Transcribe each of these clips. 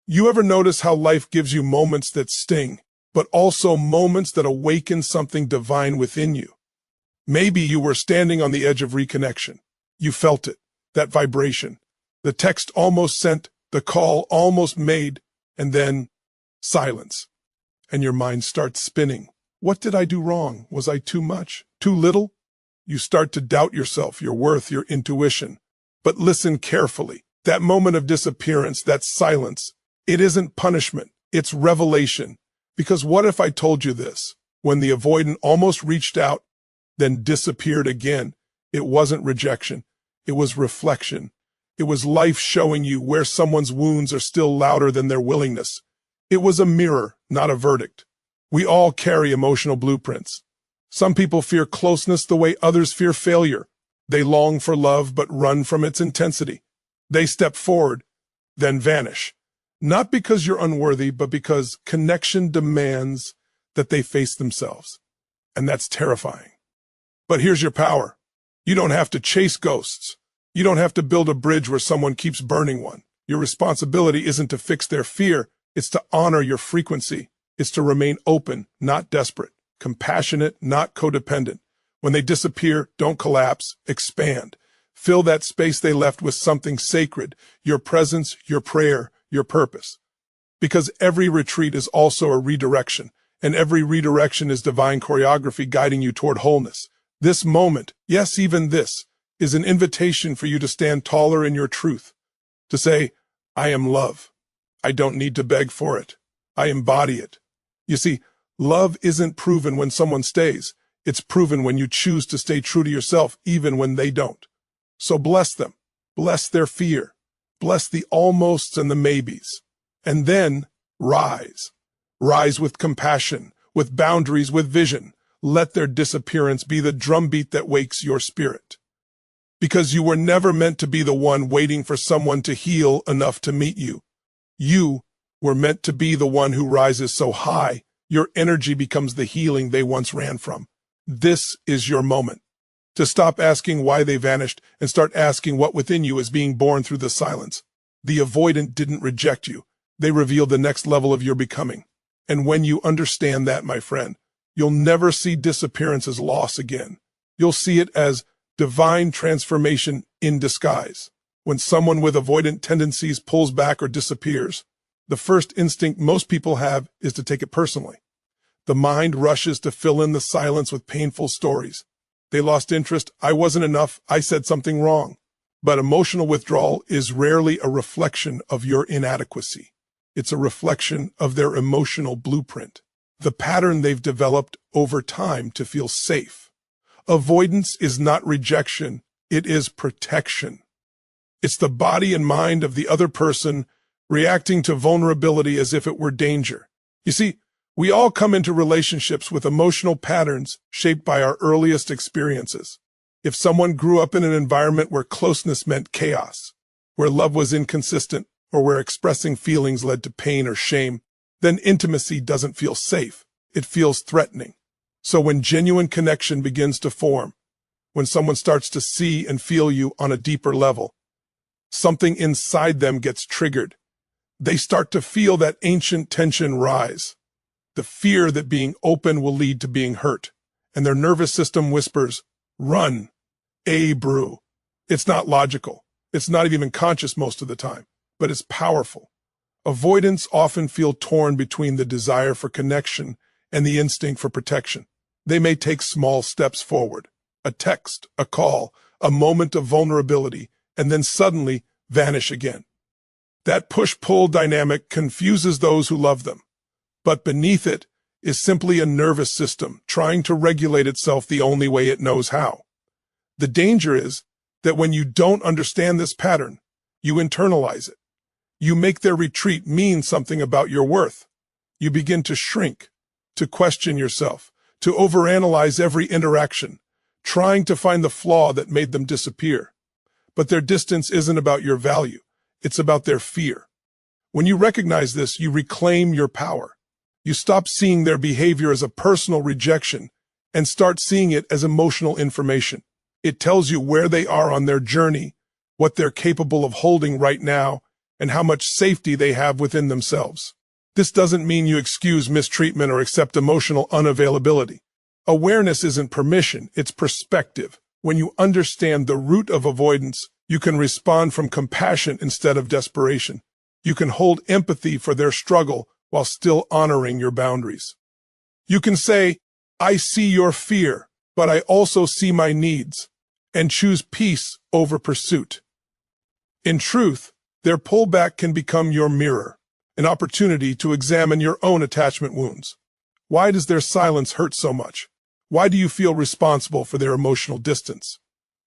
You ever notice how life gives you moments that sting, but also moments that awaken something divine within you? Maybe you were standing on the edge of reconnection. You felt it, that vibration. The text almost sent, the call almost made, and then silence. And your mind starts spinning. What did I do wrong? Was I too much? Too little? You start to doubt yourself, your worth, your intuition. But listen carefully. That moment of disappearance, that silence, it isn't punishment, it's revelation. Because what if I told you this? When the avoidant almost reached out, then disappeared again, it wasn't rejection, it was reflection. It was life showing you where someone's wounds are still louder than their willingness. It was a mirror, not a verdict. We all carry emotional blueprints. Some people fear closeness the way others fear failure. They long for love but run from its intensity. They step forward, then vanish. Not because you're unworthy, but because connection demands that they face themselves. And that's terrifying. But here's your power. You don't have to chase ghosts. You don't have to build a bridge where someone keeps burning one. Your responsibility isn't to fix their fear. It's to honor your frequency. It's to remain open, not desperate, compassionate, not codependent. When they disappear, don't collapse, expand. Fill that space they left with something sacred, your presence, your prayer, your purpose. Because every retreat is also a redirection, and every redirection is divine choreography guiding you toward wholeness. This moment, yes, even this, is an invitation for you to stand taller in your truth, to say, I am love. I don't need to beg for it. I embody it. You see, love isn't proven when someone stays. It's proven when you choose to stay true to yourself, even when they don't. So bless them. Bless their fear. Bless the almosts and the maybes. And then rise. Rise with compassion, with boundaries, with vision. Let their disappearance be the drumbeat that wakes your spirit. Because you were never meant to be the one waiting for someone to heal enough to meet you. You were meant to be the one who rises so high, your energy becomes the healing they once ran from. This is your moment. To stop asking why they vanished and start asking what within you is being born through the silence. The avoidant didn't reject you. They revealed the next level of your becoming. And when you understand that, my friend, you'll never see disappearance as loss again. You'll see it as divine transformation in disguise. When someone with avoidant tendencies pulls back or disappears, the first instinct most people have is to take it personally. The mind rushes to fill in the silence with painful stories. They lost interest. I wasn't enough. I said something wrong. But emotional withdrawal is rarely a reflection of your inadequacy. It's a reflection of their emotional blueprint, the pattern they've developed over time to feel safe. Avoidance is not rejection. It is protection. It's the body and mind of the other person reacting to vulnerability as if it were danger. You see, we all come into relationships with emotional patterns shaped by our earliest experiences. If someone grew up in an environment where closeness meant chaos, where love was inconsistent, or where expressing feelings led to pain or shame, then intimacy doesn't feel safe. It feels threatening. So when genuine connection begins to form, when someone starts to see and feel you on a deeper level, something inside them gets triggered. They start to feel that ancient tension rise. The fear that being open will lead to being hurt. And their nervous system whispers, run, brew. It's not logical. It's not even conscious most of the time, but it's powerful. Avoidants often feel torn between the desire for connection and the instinct for protection. They may take small steps forward, a text, a call, a moment of vulnerability, and then suddenly vanish again. That push-pull dynamic confuses those who love them. But beneath it is simply a nervous system trying to regulate itself the only way it knows how. The danger is that when you don't understand this pattern, you internalize it. You make their retreat mean something about your worth. You begin to shrink, to question yourself, to overanalyze every interaction, trying to find the flaw that made them disappear. But their distance isn't about your value. It's about their fear. When you recognize this, you reclaim your power. You stop seeing their behavior as a personal rejection and start seeing it as emotional information. It tells you where they are on their journey, what they're capable of holding right now, and how much safety they have within themselves. This doesn't mean you excuse mistreatment or accept emotional unavailability. Awareness isn't permission, it's perspective. When you understand the root of avoidance, you can respond from compassion instead of desperation. You can hold empathy for their struggle while still honoring your boundaries. You can say, I see your fear, but I also see my needs, and choose peace over pursuit. In truth, their pullback can become your mirror, an opportunity to examine your own attachment wounds. Why does their silence hurt so much? Why do you feel responsible for their emotional distance?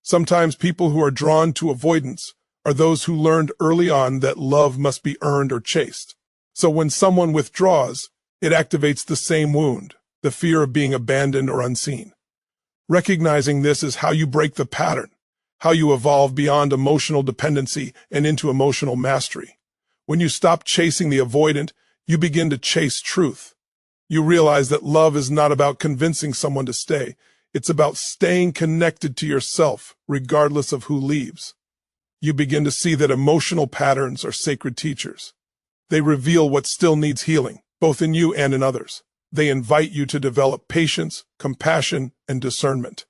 Sometimes people who are drawn to avoidance are those who learned early on that love must be earned or chased. So when someone withdraws, it activates the same wound, the fear of being abandoned or unseen. Recognizing this is how you break the pattern, how you evolve beyond emotional dependency and into emotional mastery. When you stop chasing the avoidant, you begin to chase truth. You realize that love is not about convincing someone to stay. It's about staying connected to yourself, regardless of who leaves. You begin to see that emotional patterns are sacred teachers. They reveal what still needs healing, both in you and in others. They invite you to develop patience, compassion, and discernment.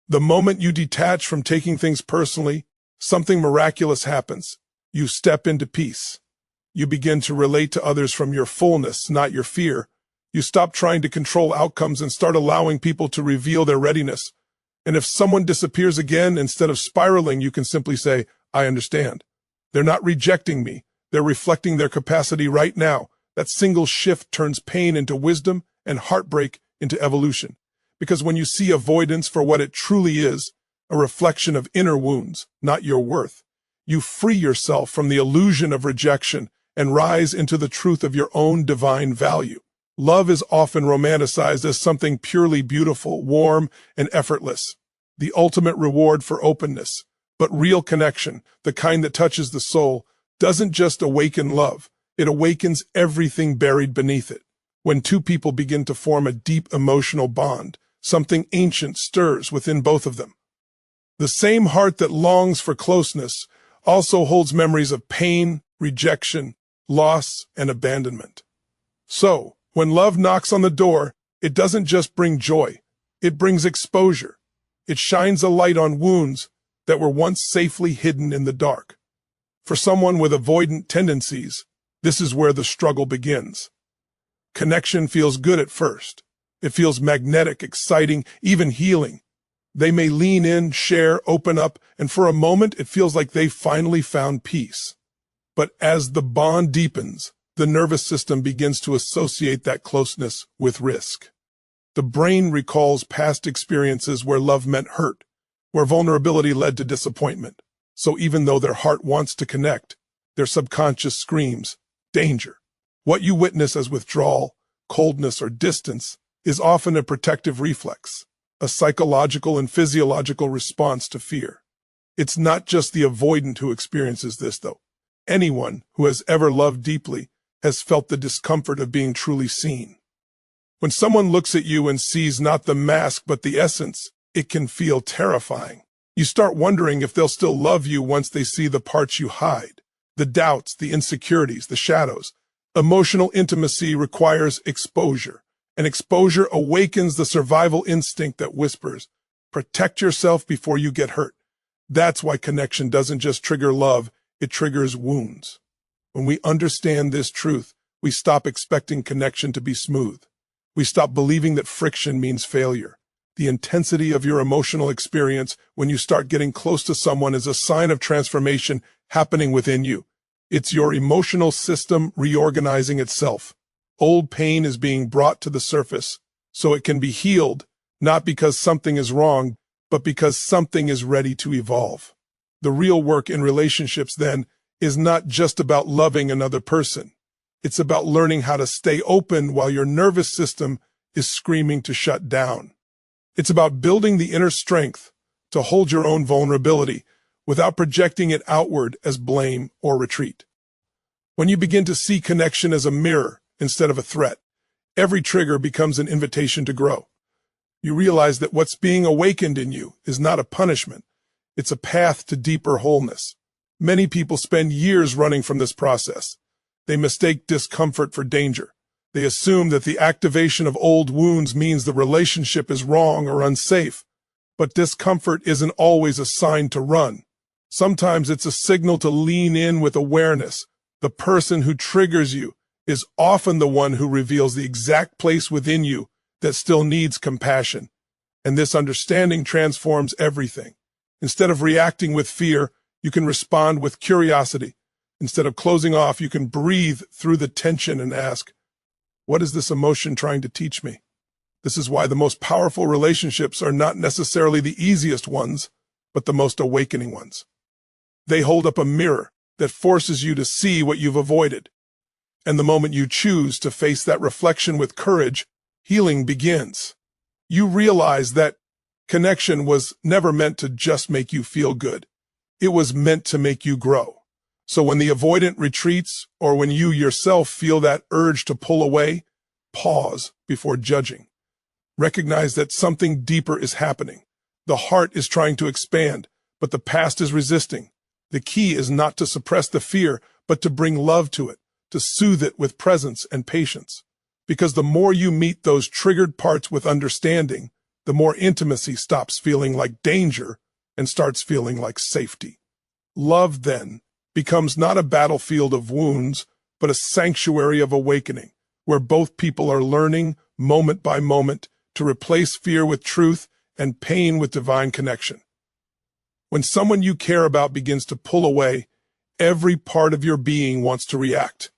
The moment you detach from taking things personally, something miraculous happens. You step into peace. You begin to relate to others from your fullness, not your fear. You stop trying to control outcomes and start allowing people to reveal their readiness. And if someone disappears again, instead of spiraling, you can simply say, I understand. They're not rejecting me. They're reflecting their capacity right now. That single shift turns pain into wisdom and heartbreak into evolution. Because when you see avoidance for what it truly is, a reflection of inner wounds, not your worth, you free yourself from the illusion of rejection and rise into the truth of your own divine value. Love is often romanticized as something purely beautiful, warm, and effortless, the ultimate reward for openness. But real connection, the kind that touches the soul, doesn't just awaken love, it awakens everything buried beneath it. When two people begin to form a deep emotional bond, something ancient stirs within both of them. The same heart that longs for closeness also holds memories of pain, rejection, loss, and abandonment. So, when love knocks on the door, it doesn't just bring joy, it brings exposure. It shines a light on wounds that were once safely hidden in the dark. For someone with avoidant tendencies, this is where the struggle begins. Connection feels good at first. It feels magnetic, exciting, even healing. They may lean in, share, open up, and for a moment it feels like they've finally found peace. But as the bond deepens, the nervous system begins to associate that closeness with risk. The brain recalls past experiences where love meant hurt, where vulnerability led to disappointment. So even though their heart wants to connect, their subconscious screams, danger. What you witness as withdrawal, coldness, or distance is often a protective reflex, a psychological and physiological response to fear. It's not just the avoidant who experiences this, though. Anyone who has ever loved deeply has felt the discomfort of being truly seen. When someone looks at you and sees not the mask but the essence, it can feel terrifying. You start wondering if they'll still love you once they see the parts you hide, the doubts, the insecurities, the shadows. Emotional intimacy requires exposure, and exposure awakens the survival instinct that whispers, protect yourself before you get hurt. That's why connection doesn't just trigger love, it triggers wounds. When we understand this truth, we stop expecting connection to be smooth. We stop believing that friction means failure. The intensity of your emotional experience when you start getting close to someone is a sign of transformation happening within you. It's your emotional system reorganizing itself. Old pain is being brought to the surface so it can be healed, not because something is wrong, but because something is ready to evolve. The real work in relationships, then, is not just about loving another person. It's about learning how to stay open while your nervous system is screaming to shut down. It's about building the inner strength to hold your own vulnerability without projecting it outward as blame or retreat. When you begin to see connection as a mirror instead of a threat, every trigger becomes an invitation to grow. You realize that what's being awakened in you is not a punishment. It's a path to deeper wholeness. Many people spend years running from this process. They mistake discomfort for danger. They assume that the activation of old wounds means the relationship is wrong or unsafe. But discomfort isn't always a sign to run. Sometimes it's a signal to lean in with awareness. The person who triggers you is often the one who reveals the exact place within you that still needs compassion. And this understanding transforms everything. Instead of reacting with fear, you can respond with curiosity. Instead of closing off, you can breathe through the tension and ask, what is this emotion trying to teach me? This is why the most powerful relationships are not necessarily the easiest ones, but the most awakening ones. They hold up a mirror that forces you to see what you've avoided. And the moment you choose to face that reflection with courage, healing begins. You realize that connection was never meant to just make you feel good. It was meant to make you grow. So when the avoidant retreats, or when you yourself feel that urge to pull away, pause before judging. Recognize that something deeper is happening. The heart is trying to expand, but the past is resisting. The key is not to suppress the fear, but to bring love to it, to soothe it with presence and patience. Because the more you meet those triggered parts with understanding, the more intimacy stops feeling like danger and starts feeling like safety. Love, then, becomes not a battlefield of wounds, but a sanctuary of awakening, where both people are learning, moment by moment, to replace fear with truth and pain with divine connection. When someone you care about begins to pull away, every part of your being wants to react.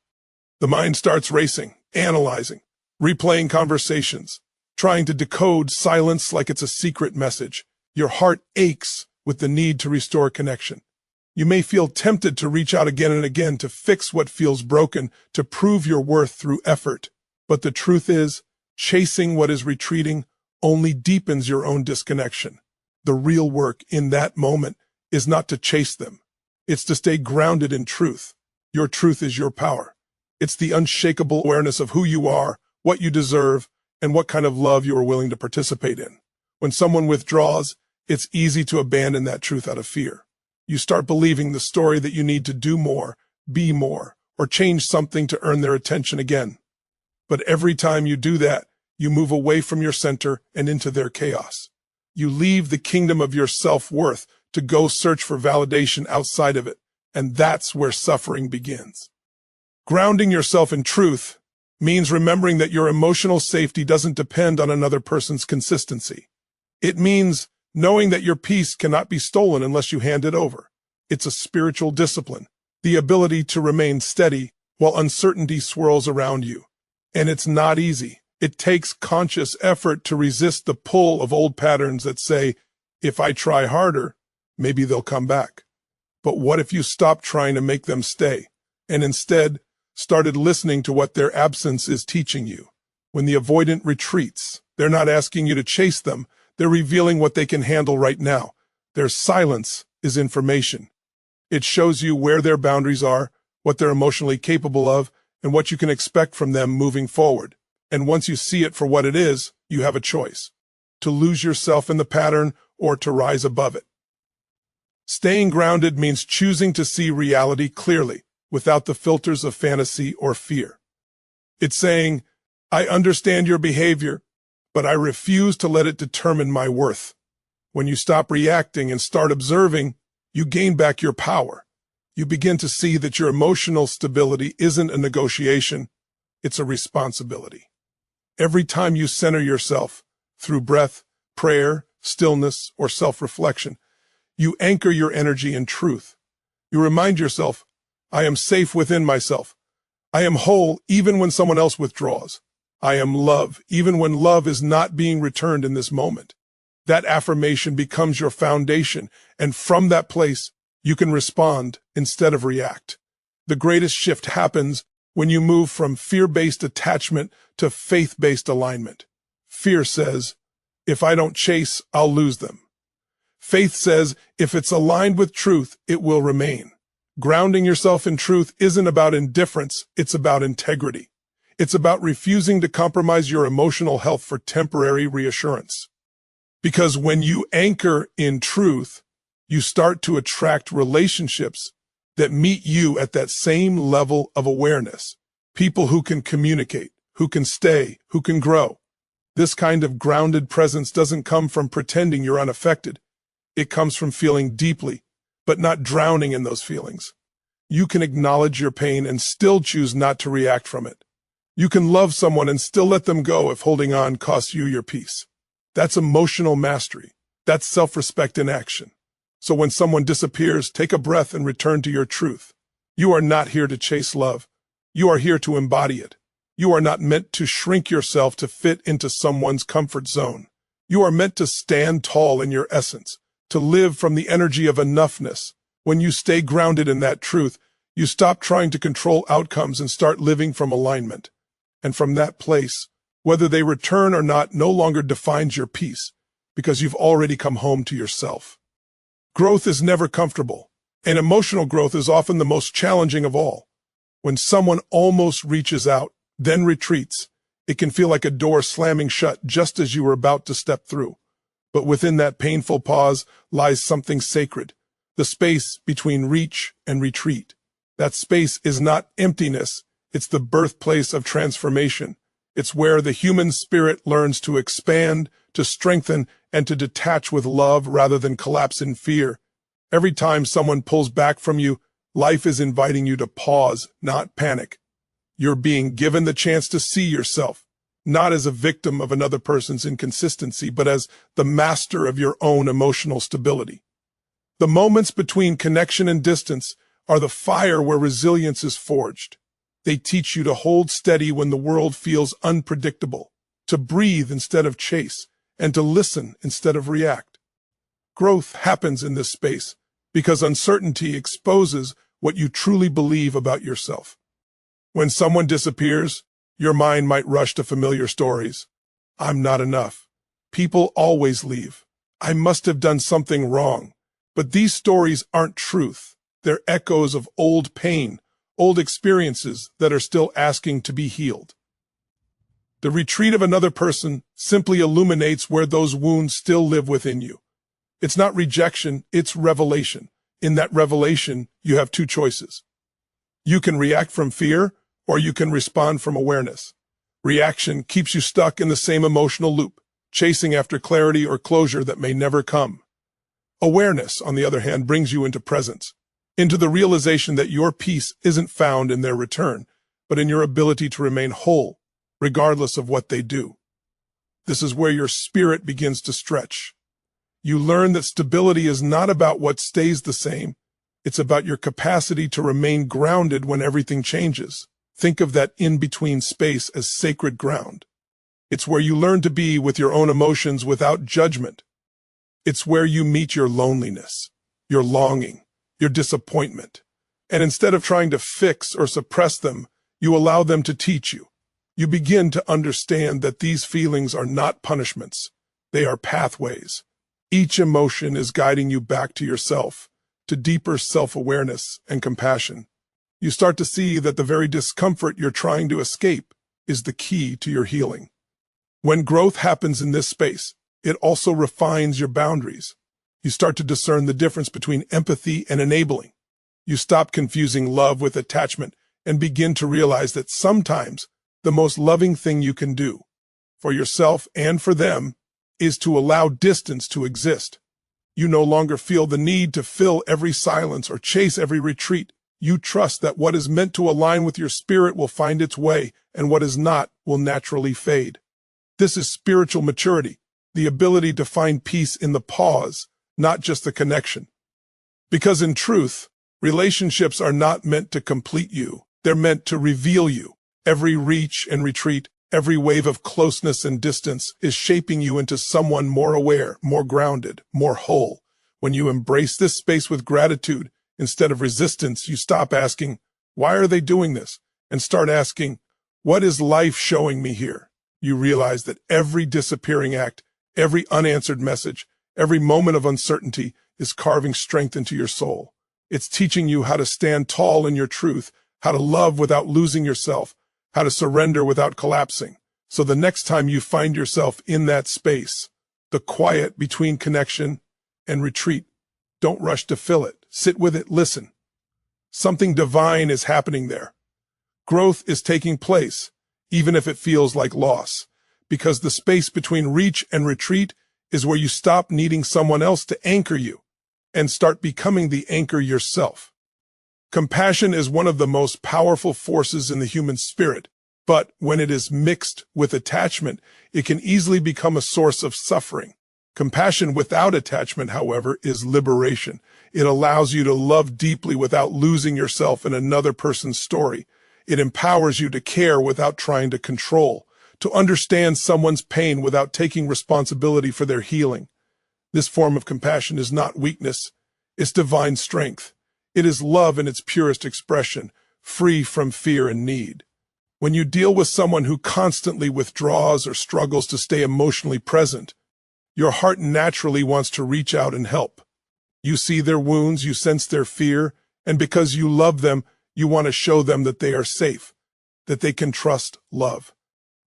The mind starts racing, analyzing, replaying conversations, trying to decode silence like it's a secret message. Your heart aches with the need to restore connection. You may feel tempted to reach out again and again to fix what feels broken, to prove your worth through effort. But the truth is, chasing what is retreating only deepens your own disconnection. The real work in that moment is not to chase them. It's to stay grounded in truth. Your truth is your power. It's the unshakable awareness of who you are, what you deserve, and what kind of love you are willing to participate in. When someone withdraws, it's easy to abandon that truth out of fear. You start believing the story that you need to do more, be more, or change something to earn their attention again. But every time you do that, you move away from your center and into their chaos. You leave the kingdom of your self-worth to go search for validation outside of it, and that's where suffering begins. Grounding yourself in truth means remembering that your emotional safety doesn't depend on another person's consistency. It means knowing that your peace cannot be stolen unless you hand it over. It's a spiritual discipline, the ability to remain steady while uncertainty swirls around you. And it's not easy. It takes conscious effort to resist the pull of old patterns that say, if I try harder, maybe they'll come back. But what if you stopped trying to make them stay, and instead started listening to what their absence is teaching you? When the avoidant retreats, they're not asking you to chase them. They're revealing what they can handle right now. Their silence is information. It shows you where their boundaries are, what they're emotionally capable of, and what you can expect from them moving forward. And once you see it for what it is, you have a choice: to lose yourself in the pattern or to rise above it. Staying grounded means choosing to see reality clearly, without the filters of fantasy or fear. It's saying, I understand your behavior, but I refuse to let it determine my worth. When you stop reacting and start observing, you gain back your power. You begin to see that your emotional stability isn't a negotiation, it's a responsibility. Every time you center yourself, through breath, prayer, stillness, or self-reflection, you anchor your energy in truth. You remind yourself, I am safe within myself. I am whole even when someone else withdraws. I am love even when love is not being returned in this moment. That affirmation becomes your foundation, and from that place, you can respond instead of react. The greatest shift happens when you move from fear-based attachment to faith-based alignment. Fear says, if I don't chase, I'll lose them. Faith says, if it's aligned with truth, it will remain. Grounding yourself in truth isn't about indifference, it's about integrity. It's about refusing to compromise your emotional health for temporary reassurance. Because when you anchor in truth, you start to attract relationships that meet you at that same level of awareness. People who can communicate, who can stay, who can grow. This kind of grounded presence doesn't come from pretending you're unaffected. It comes from feeling deeply, but not drowning in those feelings. You can acknowledge your pain and still choose not to react from it. You can love someone and still let them go if holding on costs you your peace. That's emotional mastery. That's self-respect in action. So when someone disappears, take a breath and return to your truth. You are not here to chase love. You are here to embody it. You are not meant to shrink yourself to fit into someone's comfort zone. You are meant to stand tall in your essence, to live from the energy of enoughness. When you stay grounded in that truth, you stop trying to control outcomes and start living from alignment. And from that place, whether they return or not no longer defines your peace, because you've already come home to yourself. Growth is never comfortable, and emotional growth is often the most challenging of all. When someone almost reaches out, then retreats, it can feel like a door slamming shut just as you were about to step through. But within that painful pause lies something sacred, the space between reach and retreat. That space is not emptiness, it's the birthplace of transformation. It's where the human spirit learns to expand, to strengthen, and to detach with love rather than collapse in fear. Every time someone pulls back from you, life is inviting you to pause, not panic. You're being given the chance to see yourself, not as a victim of another person's inconsistency, but as the master of your own emotional stability. The moments between connection and distance are the fire where resilience is forged. They teach you to hold steady when the world feels unpredictable, to breathe instead of chase, and to listen instead of react. Growth happens in this space because uncertainty exposes what you truly believe about yourself. When someone disappears, your mind might rush to familiar stories. I'm not enough. People always leave. I must have done something wrong. But these stories aren't truth. They're echoes of old pain, old experiences that are still asking to be healed. The retreat of another person simply illuminates where those wounds still live within you. It's not rejection, it's revelation. In that revelation, you have two choices. You can react from fear, or you can respond from awareness. Reaction keeps you stuck in the same emotional loop, chasing after clarity or closure that may never come. Awareness, on the other hand, brings you into presence, into the realization that your peace isn't found in their return, but in your ability to remain whole, regardless of what they do. This is where your spirit begins to stretch. You learn that stability is not about what stays the same. It's about your capacity to remain grounded when everything changes. Think of that in-between space as sacred ground. It's where you learn to be with your own emotions without judgment. It's where you meet your loneliness, your longing, your disappointment. And instead of trying to fix or suppress them, you allow them to teach you. You begin to understand that these feelings are not punishments. They are pathways. Each emotion is guiding you back to yourself, to deeper self-awareness and compassion. You start to see that the very discomfort you're trying to escape is the key to your healing. When growth happens in this space, it also refines your boundaries. You start to discern the difference between empathy and enabling. You stop confusing love with attachment and begin to realize that sometimes the most loving thing you can do, for yourself and for them, is to allow distance to exist. You no longer feel the need to fill every silence or chase every retreat. You trust that what is meant to align with your spirit will find its way, and what is not will naturally fade. This is spiritual maturity, the ability to find peace in the pause, not just the connection. Because in truth, relationships are not meant to complete you. They're meant to reveal you. Every reach and retreat, every wave of closeness and distance is shaping you into someone more aware, more grounded, more whole. When you embrace this space with gratitude, instead of resistance, you stop asking, why are they doing this? And start asking, what is life showing me here? You realize that every disappearing act, every unanswered message, every moment of uncertainty is carving strength into your soul. It's teaching you how to stand tall in your truth, how to love without losing yourself, how to surrender without collapsing. So the next time you find yourself in that space, the quiet between connection and retreat, don't rush to fill it. Sit with it, listen. Something divine is happening there. Growth is taking place, even if it feels like loss, because the space between reach and retreat is where you stop needing someone else to anchor you and start becoming the anchor yourself. Compassion is one of the most powerful forces in the human spirit, but when it is mixed with attachment, it can easily become a source of suffering. Compassion without attachment, however, is liberation. It allows you to love deeply without losing yourself in another person's story. It empowers you to care without trying to control, to understand someone's pain without taking responsibility for their healing. This form of compassion is not weakness, it's divine strength. It is love in its purest expression, free from fear and need. When you deal with someone who constantly withdraws or struggles to stay emotionally present, your heart naturally wants to reach out and help. You see their wounds, you sense their fear, and because you love them, you want to show them that they are safe, that they can trust love.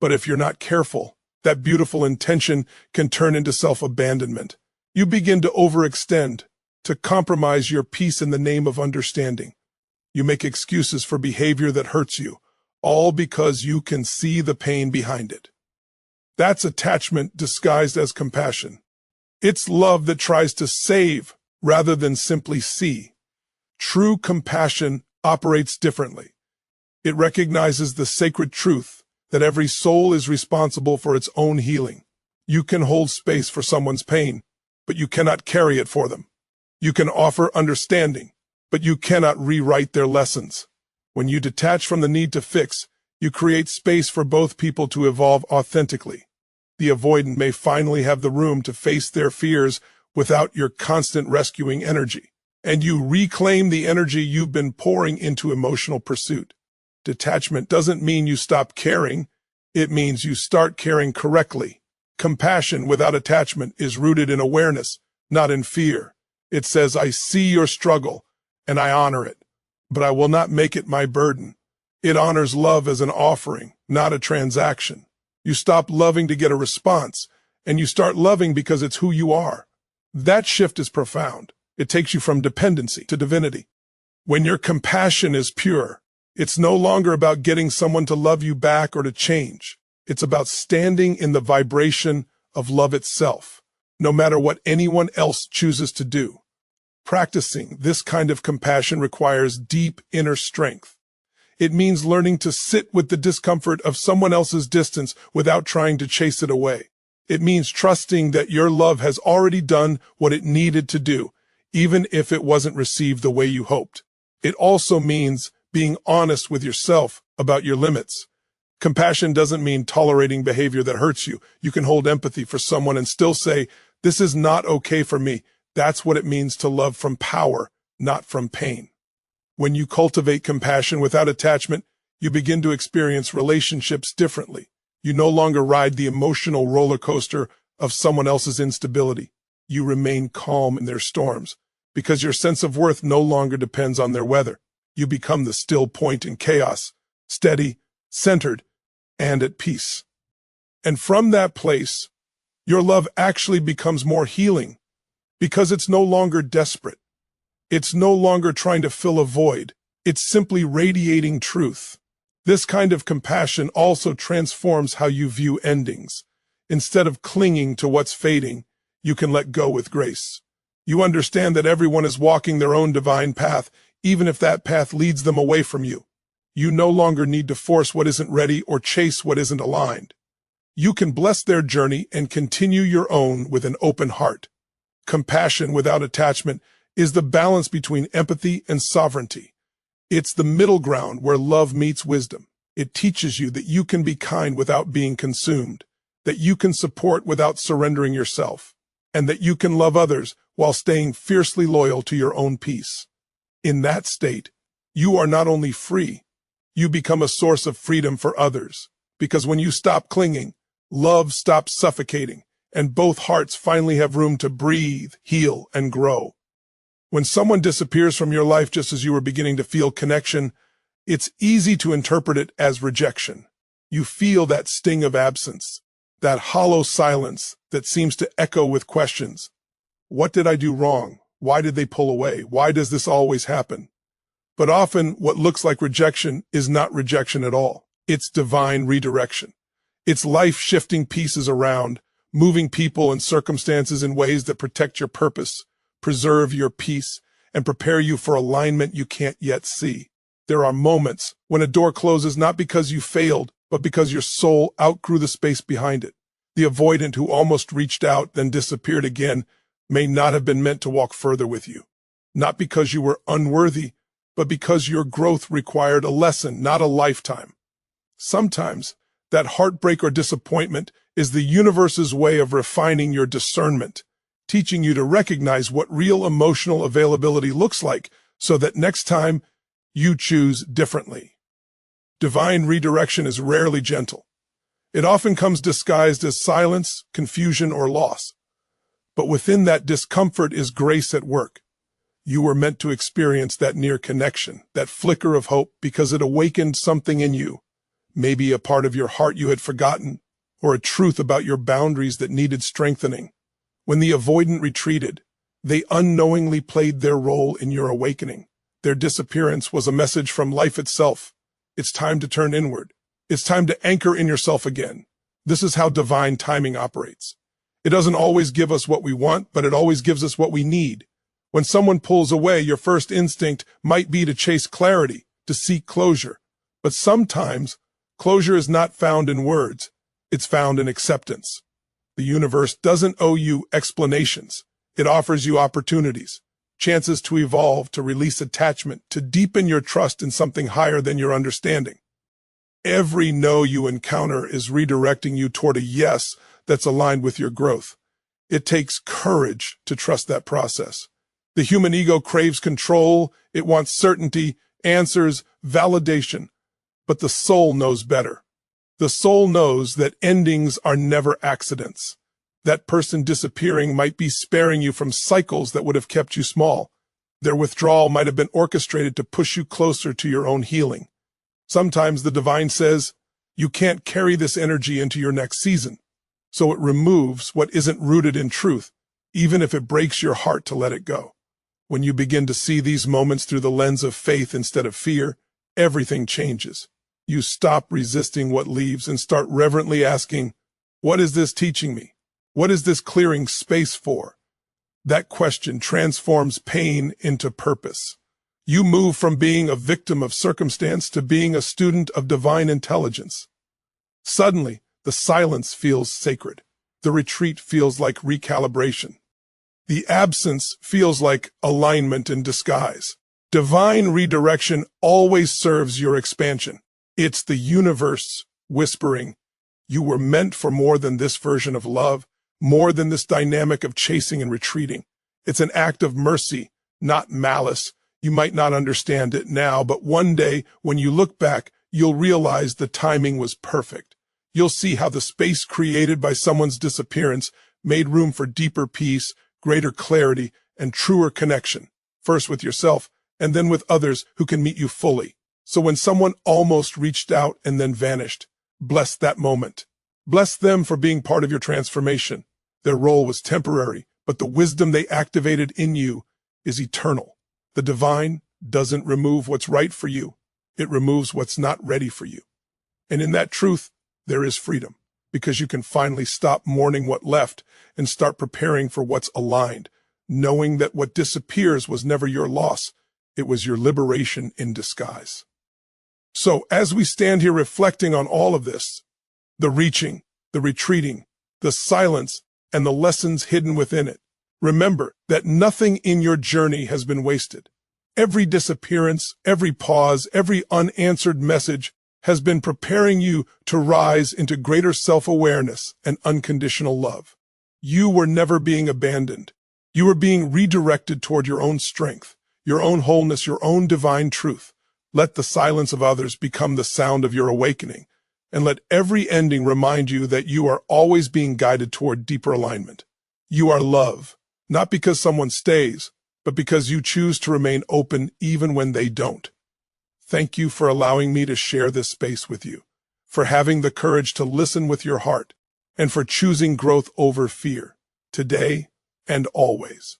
But if you're not careful, that beautiful intention can turn into self-abandonment. You begin to overextend, to compromise your peace in the name of understanding. You make excuses for behavior that hurts you, all because you can see the pain behind it. That's attachment disguised as compassion. It's love that tries to save rather than simply see. True compassion operates differently. It recognizes the sacred truth that every soul is responsible for its own healing. You can hold space for someone's pain, but you cannot carry it for them. You can offer understanding, but you cannot rewrite their lessons. When you detach from the need to fix, you create space for both people to evolve authentically. The avoidant may finally have the room to face their fears without your constant rescuing energy, and you reclaim the energy you've been pouring into emotional pursuit. Detachment doesn't mean you stop caring. It means you start caring correctly. Compassion without attachment is rooted in awareness, not in fear. It says, I see your struggle, and I honor it, but I will not make it my burden. It honors love as an offering, not a transaction. You stop loving to get a response, and you start loving because it's who you are. That shift is profound. It takes you from dependency to divinity. When your compassion is pure, it's no longer about getting someone to love you back or to change. It's about standing in the vibration of love itself, no matter what anyone else chooses to do. Practicing this kind of compassion requires deep inner strength. It means learning to sit with the discomfort of someone else's distance without trying to chase it away. It means trusting that your love has already done what it needed to do, even if it wasn't received the way you hoped. It also means being honest with yourself about your limits. Compassion doesn't mean tolerating behavior that hurts you. You can hold empathy for someone and still say, this is not okay for me. That's what it means to love from power, not from pain. When you cultivate compassion without attachment, you begin to experience relationships differently. You no longer ride the emotional roller coaster of someone else's instability. You remain calm in their storms, because your sense of worth no longer depends on their weather. You become the still point in chaos, steady, centered, and at peace. And from that place, your love actually becomes more healing, because it's no longer desperate. It's no longer trying to fill a void. It's simply radiating truth. This kind of compassion also transforms how you view endings. Instead of clinging to what's fading, you can let go with grace. You understand that everyone is walking their own divine path, even if that path leads them away from you. You no longer need to force what isn't ready or chase what isn't aligned. You can bless their journey and continue your own with an open heart. Compassion without attachment is the balance between empathy and sovereignty. It's the middle ground where love meets wisdom. It teaches you that you can be kind without being consumed, that you can support without surrendering yourself, and that you can love others while staying fiercely loyal to your own peace. In that state, you are not only free, you become a source of freedom for others, because when you stop clinging, love stops suffocating, and both hearts finally have room to breathe, heal, and grow. When someone disappears from your life just as you were beginning to feel connection, it's easy to interpret it as rejection. You feel that sting of absence, that hollow silence that seems to echo with questions. What did I do wrong? Why did they pull away? Why does this always happen? But often what looks like rejection is not rejection at all. It's divine redirection. It's life shifting pieces around, moving people and circumstances in ways that protect your purpose, preserve your peace, and prepare you for alignment you can't yet see. There are moments when a door closes not because you failed, but because your soul outgrew the space behind it. The avoidant who almost reached out, then disappeared again, may not have been meant to walk further with you. Not because you were unworthy, but because your growth required a lesson, not a lifetime. Sometimes, that heartbreak or disappointment is the universe's way of refining your discernment, teaching you to recognize what real emotional availability looks like so that next time you choose differently. Divine redirection is rarely gentle. It often comes disguised as silence, confusion, or loss. But within that discomfort is grace at work. You were meant to experience that near connection, that flicker of hope, because it awakened something in you. Maybe a part of your heart you had forgotten, or a truth about your boundaries that needed strengthening. When the avoidant retreated, they unknowingly played their role in your awakening. Their disappearance was a message from life itself. It's time to turn inward. It's time to anchor in yourself again. This is how divine timing operates. It doesn't always give us what we want, but it always gives us what we need. When someone pulls away, your first instinct might be to chase clarity, to seek closure. But sometimes, closure is not found in words. It's found in acceptance. The universe doesn't owe you explanations. It offers you opportunities, chances to evolve, to release attachment, to deepen your trust in something higher than your understanding. Every no you encounter is redirecting you toward a yes that's aligned with your growth. It takes courage to trust that process. The human ego craves control. It wants certainty, answers, validation. But the soul knows better. The soul knows that endings are never accidents. That person disappearing might be sparing you from cycles that would have kept you small. Their withdrawal might have been orchestrated to push you closer to your own healing. Sometimes the divine says, you can't carry this energy into your next season. So it removes what isn't rooted in truth, even if it breaks your heart to let it go. When you begin to see these moments through the lens of faith instead of fear, everything changes. You stop resisting what leaves and start reverently asking, what is this teaching me? What is this clearing space for? That question transforms pain into purpose. You move from being a victim of circumstance to being a student of divine intelligence. Suddenly, the silence feels sacred. The retreat feels like recalibration. The absence feels like alignment in disguise. Divine redirection always serves your expansion. It's the universe whispering, you were meant for more than this version of love, more than this dynamic of chasing and retreating. It's an act of mercy, not malice. You might not understand it now, but one day, when you look back, you'll realize the timing was perfect. You'll see how the space created by someone's disappearance made room for deeper peace, greater clarity, and truer connection, first with yourself, and then with others who can meet you fully. So when someone almost reached out and then vanished, bless that moment. Bless them for being part of your transformation. Their role was temporary, but the wisdom they activated in you is eternal. The divine doesn't remove what's right for you. It removes what's not ready for you. And in that truth, there is freedom, because you can finally stop mourning what left and start preparing for what's aligned, knowing that what disappears was never your loss. It was your liberation in disguise. So as we stand here reflecting on all of this, the reaching, the retreating, the silence, and the lessons hidden within it, remember that nothing in your journey has been wasted. Every disappearance, every pause, every unanswered message has been preparing you to rise into greater self-awareness and unconditional love. You were never being abandoned. You were being redirected toward your own strength, your own wholeness, your own divine truth. Let the silence of others become the sound of your awakening, and let every ending remind you that you are always being guided toward deeper alignment. You are love, not because someone stays, but because you choose to remain open even when they don't. Thank you for allowing me to share this space with you, for having the courage to listen with your heart, and for choosing growth over fear, today and always.